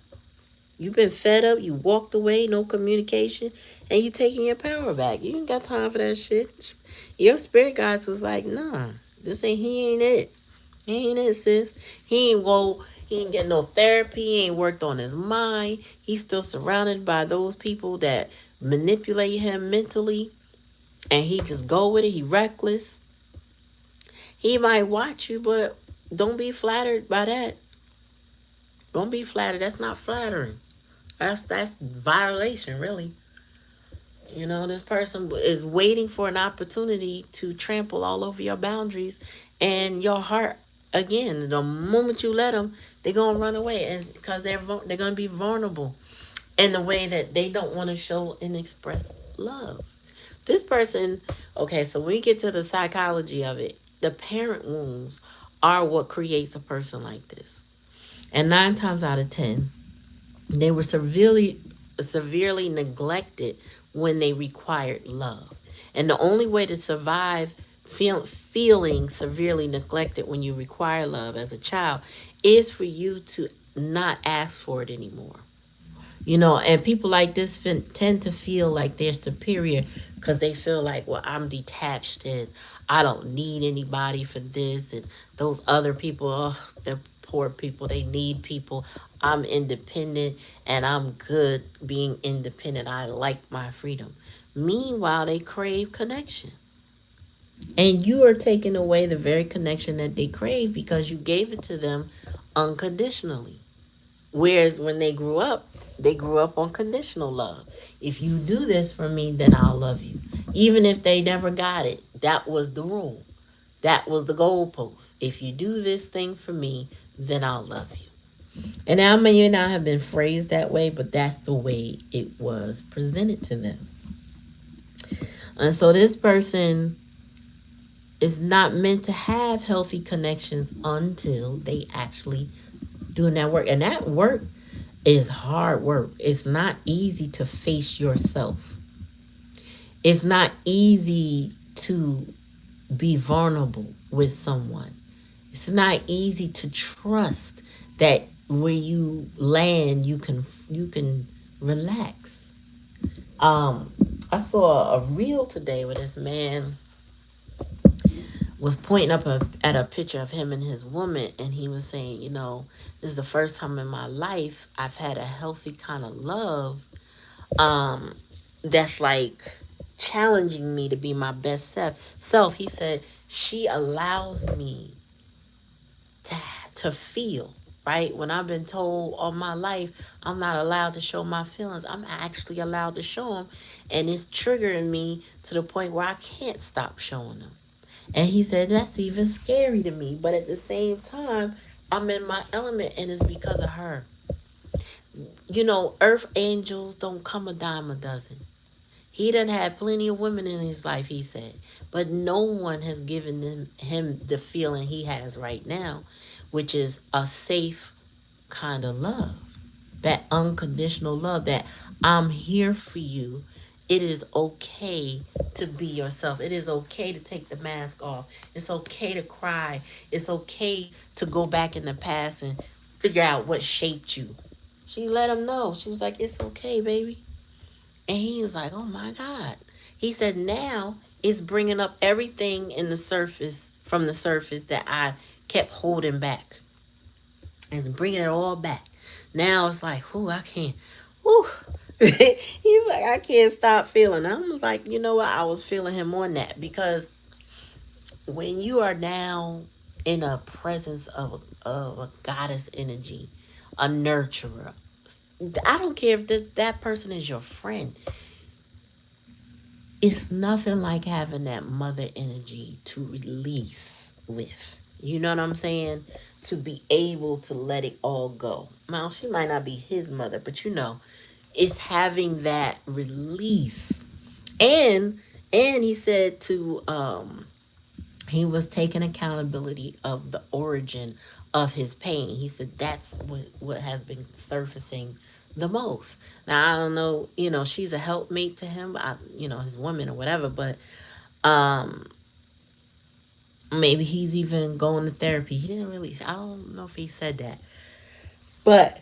You've been fed up, you walked away, no communication, and you taking your power back. You ain't got time for that shit. Your spirit guides was like, nah, he ain't it. He ain't it, sis. He ain't get no therapy, he ain't worked on his mind. He's still surrounded by those people that manipulate him mentally. And he just go with it. He reckless. He might watch you, but don't be flattered by that. Don't be flattered. That's not flattering. That's violation, really. This person is waiting for an opportunity to trample all over your boundaries and your heart again. The moment you let them, they're gonna run away, and because they're gonna be vulnerable in the way that they don't want to show and express love. This person, okay, so when we get to the psychology of it, the parent wounds are what creates a person like this. And 9 times out of 10, they were severely neglected when they required love. And the only way to survive feeling severely neglected when you require love as a child is for you to not ask for it anymore. And people like this tend to feel like they're superior because they feel like, well, I'm detached and I don't need anybody for this. And those other people, oh, they're poor people. They need people. I'm independent and I'm good being independent. I like my freedom. Meanwhile, they crave connection. And you are taking away the very connection that they crave because you gave it to them unconditionally. Whereas when they grew up on conditional love. If you do this for me, then I'll love you. Even if they never got it, that was the rule. That was the goalpost. If you do this thing for me, then I'll love you. And that may not have been phrased that way, but that's the way it was presented to them. And so this person is not meant to have healthy connections until they actually doing that work. And that work is hard work. It's not easy to face yourself. It's not easy to be vulnerable with someone. It's not easy to trust that where you land you can relax. Um I saw a reel today where this man was pointing up at a picture of him and his woman, and he was saying, this is the first time in my life I've had a healthy kind of love, um that's like challenging me to be my best self. He said, she allows me to to feel, right? When I've been told all my life I'm not allowed to show my feelings, I'm actually allowed to show them, and it's triggering me to the point where I can't stop showing them. And he said, that's even scary to me. But at the same time, I'm in my element, and it's because of her. Earth angels don't come a dime a dozen. He done had plenty of women in his life, he said. But no one has given him the feeling he has right now, which is a safe kind of love. That unconditional love, that I'm here for you. It is okay to be yourself. It is okay to take the mask off. It's okay to cry. It's okay to go back in the past and figure out what shaped you. She let him know. She was like, it's okay, baby. And he was like, oh my God. He said, now it's bringing up everything in the surface, from the surface, that I kept holding back. It's bringing it all back. Now it's like, whoo, I can't, whoo. He's like, I can't stop feeling. I'm like, you know what? I was feeling him on that, because when you are now in a presence of a goddess energy, a nurturer, I don't care if that person is your friend. It's nothing like having that mother energy to release with. You know what I'm saying? To be able to let it all go. Now, she might not be his mother, but it's having that release. And he said to he was taking accountability of the origin of his pain. He said that's what has been surfacing the most. Now I don't know, she's a helpmate to him, his woman or whatever, but um maybe he's even going to therapy. He didn't really, I don't know if he said that. But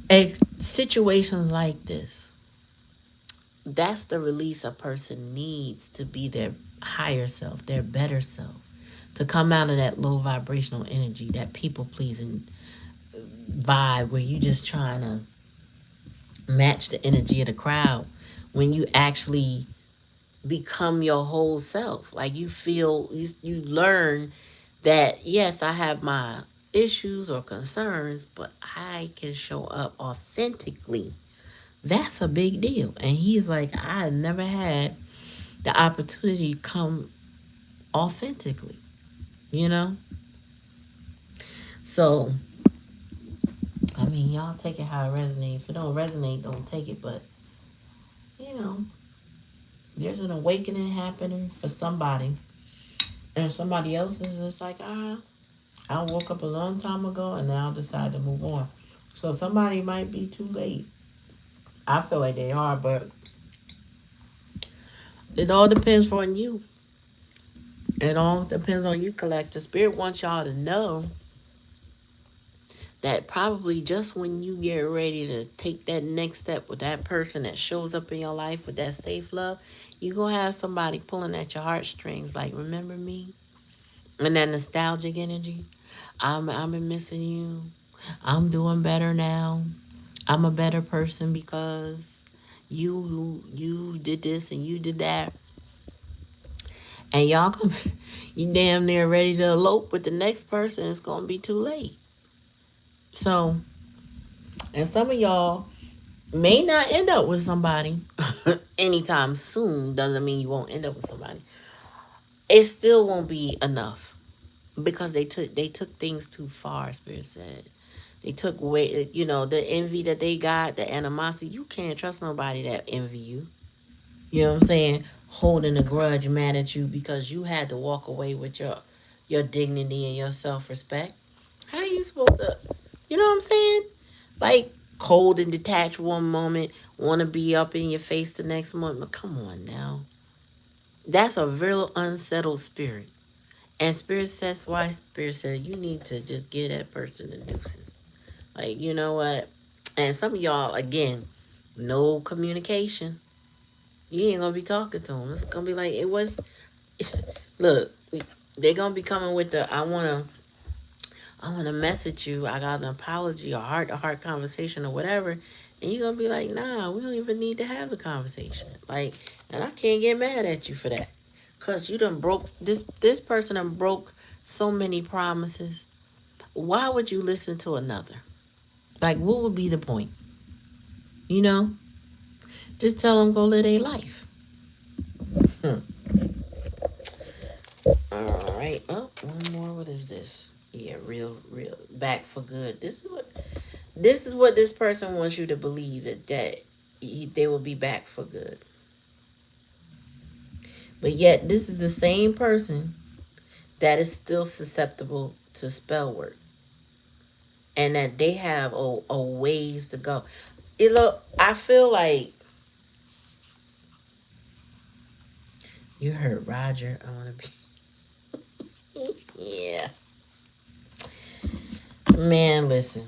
a situations like this, that's the release a person needs to be their higher self, their better self, to come out of that low vibrational energy, that people pleasing vibe where you just trying to match the energy of the crowd, when you actually become your whole self. Like you feel, you learn that, yes, I have my issues or concerns, but I can show up authentically. That's a big deal. And he's like, I never had the opportunity to come authentically, you know? So, I mean, y'all take it how it resonates. If it don't resonate, don't take it. But, you know, there's an awakening happening for somebody. And somebody else is just like, I woke up a long time ago and now decide to move on. So somebody might be too late. I feel like they are, but it all depends on you. It all depends on you, collective. Spirit wants y'all to know that probably just when you get ready to take that next step with that person that shows up in your life with that safe love, you gonna have somebody pulling at your heartstrings like, remember me? And that nostalgic energy. I've been missing you. I'm doing better now. I'm a better person because you did this and you did that. And y'all gonna you damn near ready to elope with the next person. It's gonna be too late. So, and some of y'all may not end up with somebody anytime soon. Doesn't mean you won't end up with somebody. It still won't be enough because they took things too far. Spirit said they took away. The envy that they got, the animosity. You can't trust nobody that envy you. You know what I'm saying? Holding a grudge, mad at you because you had to walk away with your dignity and your self respect. How are you supposed to? You know what I'm saying? Like cold and detached one moment, want to be up in your face the next moment. But come on now, that's a real unsettled spirit. And spirit says, why spirit said you need to just give that person the deuces. Like you know what? And some of y'all again, no communication. You ain't gonna be talking to them. It's gonna be like it was. Look, they gonna be coming with the I wanna message you. I got an apology or heart to heart conversation or whatever, and you gonna be like, nah, we don't even need to have the conversation. Like, and I can't get mad at you for that, cause you done broke this person done broke so many promises. Why would you listen to another? Like, what would be the point? You know, just tell them go live their life. Hmm. All right. Oh, one more. What is this? Yeah, real back for good. This is what this person wants you to believe that they will be back for good. But yet, this is the same person that is still susceptible to spell work, and that they have a ways to go. I feel like you heard Roger. I want to be. Yeah, man. Listen,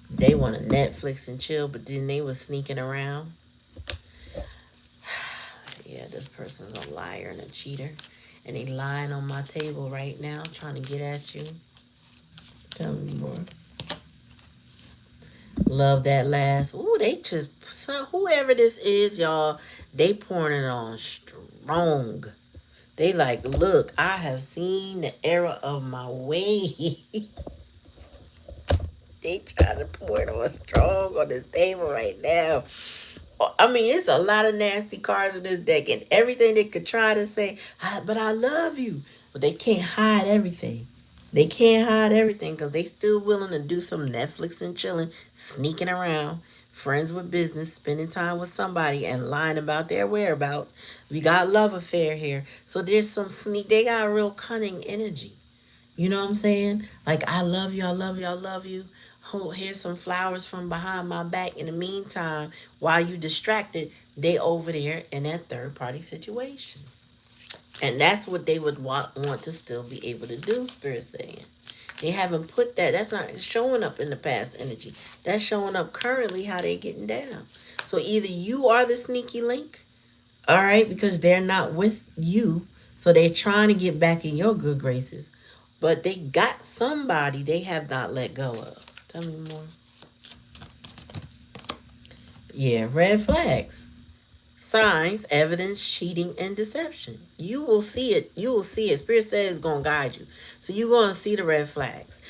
they want to Netflix and chill, but then they was sneaking around. Yeah, this person's a liar and a cheater. And they lying on my table right now trying to get at you. Tell me more. Love that last. Ooh, they just, whoever this is, y'all, they pouring it on strong. They like, look, I have seen the error of my way. They trying to pour it on strong on this table right now. I mean, it's a lot of nasty cards in this deck, and everything they could try to say, but I love you. But they can't hide everything. They can't hide everything because they still willing to do some Netflix and chilling, sneaking around, friends with business, spending time with somebody, and lying about their whereabouts. We got love affair here. So there's some sneak. They got a real cunning energy. You know what I'm saying? Like, I love you, I love you, I love you. Oh, here's some flowers from behind my back. In the meantime, while you distracted, they over there in that third party situation. And that's what they would want to still be able to do, Spirit saying. They haven't put that. That's not showing up in the past energy. That's showing up currently how they getting down. So either you are the sneaky link, all right, because they're not with you. So they're trying to get back in your good graces. But they got somebody they have not let go of. Tell me more. Yeah, red flags. Signs, evidence, cheating, and deception. You will see it. You will see it. Spirit says it's going to guide you. So you're going to see the red flags.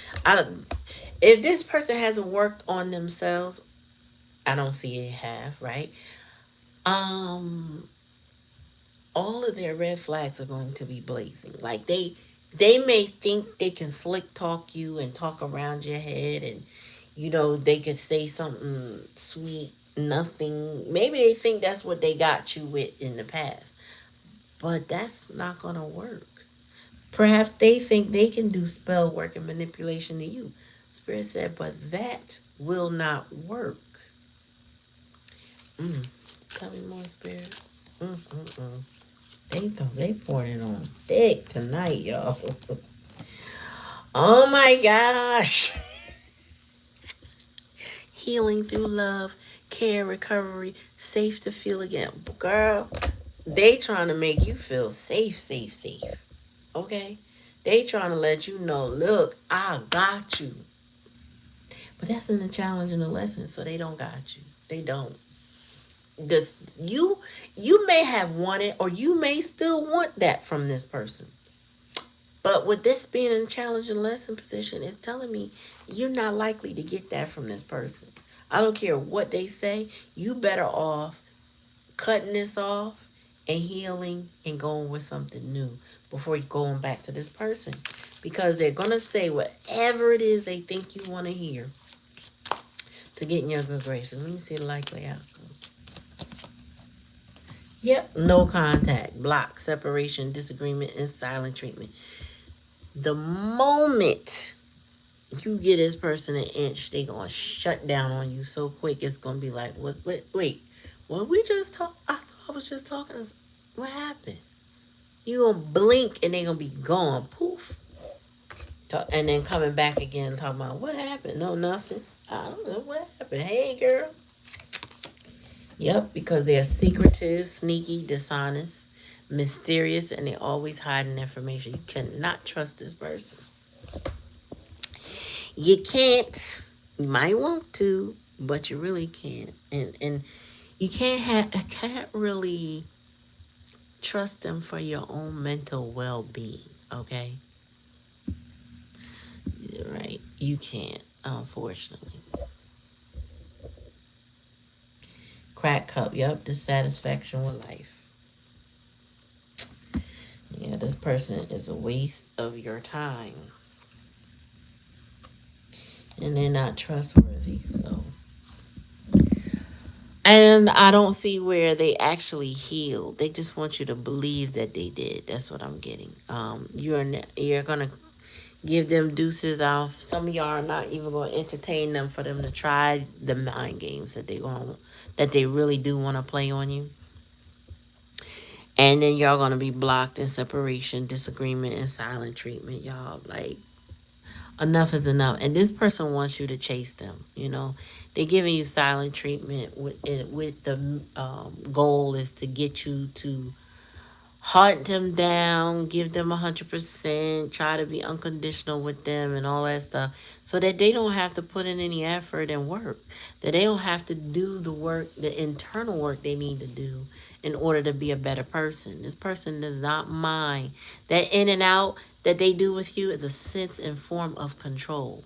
If this person hasn't worked on themselves, I don't see it have, right? Um, all of their red flags are going to be blazing. Like they may think they can slick talk you and talk around your head, and they could say something sweet, nothing. Maybe they think that's what they got you with in the past, but that's not going to work. Perhaps they think they can do spell work and manipulation to you. Spirit said, but that will not work. mm. Tell me more, Spirit. Mm-mm-mm. They pouring it on thick tonight, y'all. Oh my gosh. Healing through love, care, recovery, safe to feel again. Girl, they trying to make you feel safe, safe, safe. Okay? They trying to let you know, look, I got you. But that's in the challenge and the lesson, so they don't got you. They don't. This you may have wanted or you may still want that from this person. But with this being in a challenge and lesson position, it's telling me you're not likely to get that from this person. I don't care what they say, you better off cutting this off and healing and going with something new before you going back to this person. Because they're gonna say whatever it is they think you want to hear to get in your good graces. Let me see the likely outcome. Yep, no contact, block, separation, disagreement, and silent treatment. The moment you get this person an inch, they gonna shut down on you so quick. It's gonna be like, what? Wait, what? We just talk. I thought I was just talking. What happened? You gonna blink and they gonna be gone, poof. And then coming back again and talking about what happened. No, nothing. I don't know what happened. Hey, girl. Yep, because they're secretive, sneaky, dishonest, mysterious, and they're always hiding information. You cannot trust this person. You can't. You might want to, but you really can't. And you can't really trust them for your own mental well-being. Okay, right? You can't, unfortunately. Crack cup. Yep, dissatisfaction with life. Yeah, this person is a waste of your time, and they're not trustworthy. So, and I don't see where they actually healed. They just want you to believe that they did. That's what I'm getting. You're gonna give them deuces off. Some of y'all are not even gonna entertain them for them to try the mind games that they really do want to play on you. And then y'all gonna be blocked in separation, disagreement, and silent treatment. Y'all like enough is enough. And this person wants you to chase them. They're giving you silent treatment with the goal is to get you to hunt them down, give them 100%, try to be unconditional with them and all that stuff, so that they don't have to put in any effort and work, that they don't have to do the work, the internal work they need to do in order to be a better person. This person does not mind. That in and out that they do with you is a sense and form of control.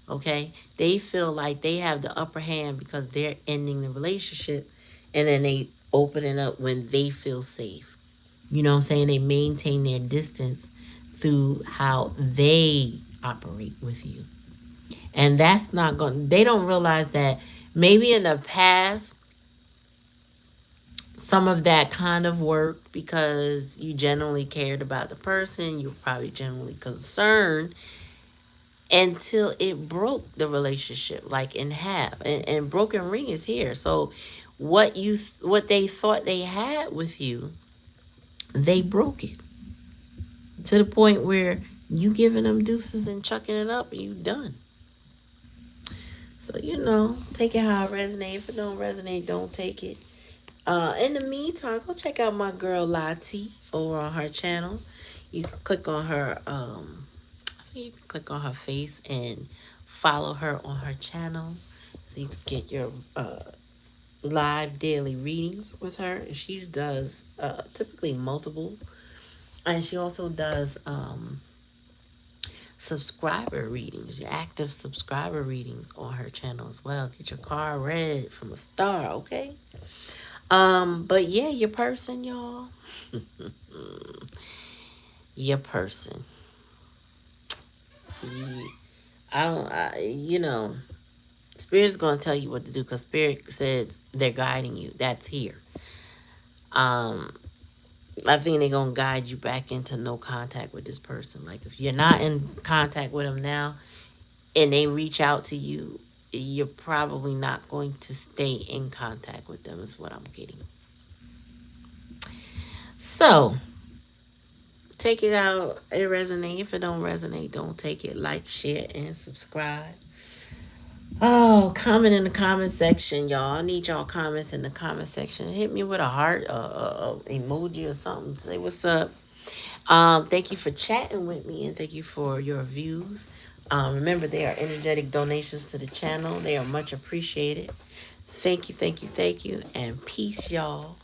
Okay? They feel like they have the upper hand because they're ending the relationship, and then they open it up when they feel safe. You know what I'm saying? They maintain their distance through how they operate with you. And that's not going, they don't realize that maybe in the past, some of that kind of worked because you genuinely cared about the person. You were probably genuinely concerned until it broke the relationship like in half. And broken ring is here. So what they thought they had with you, they broke it to the point where you giving them deuces and chucking it up and you done. So take it how it resonates. If it don't resonate, don't take it. In the meantime, go check out my girl Lati over on her channel. You can click on her I think you can click on her face and follow her on her channel so you can get your live daily readings with her. She does typically multiple, and she also does subscriber readings, your active subscriber readings on her channel as well. Get your card read from a star, okay? But yeah, your person, y'all. Your person. I don't, Spirit's gonna tell you what to do because Spirit says they're guiding you. That's here. Um, I think they're gonna guide you back into no contact with this person. Like if you're not in contact with them now, and they reach out to you, you're probably not going to stay in contact with them, is what I'm getting. So take it out. It resonate. If it don't resonate, don't take it. Like, share, and subscribe. Oh, comment in the comment section, y'all. I need y'all comments in the comment section. Hit me with a heart, emoji, or something. Say what's up. Thank you for chatting with me, and thank you for your views. Remember, they are energetic donations to the channel. They are much appreciated. Thank you, thank you, thank you, and peace, y'all.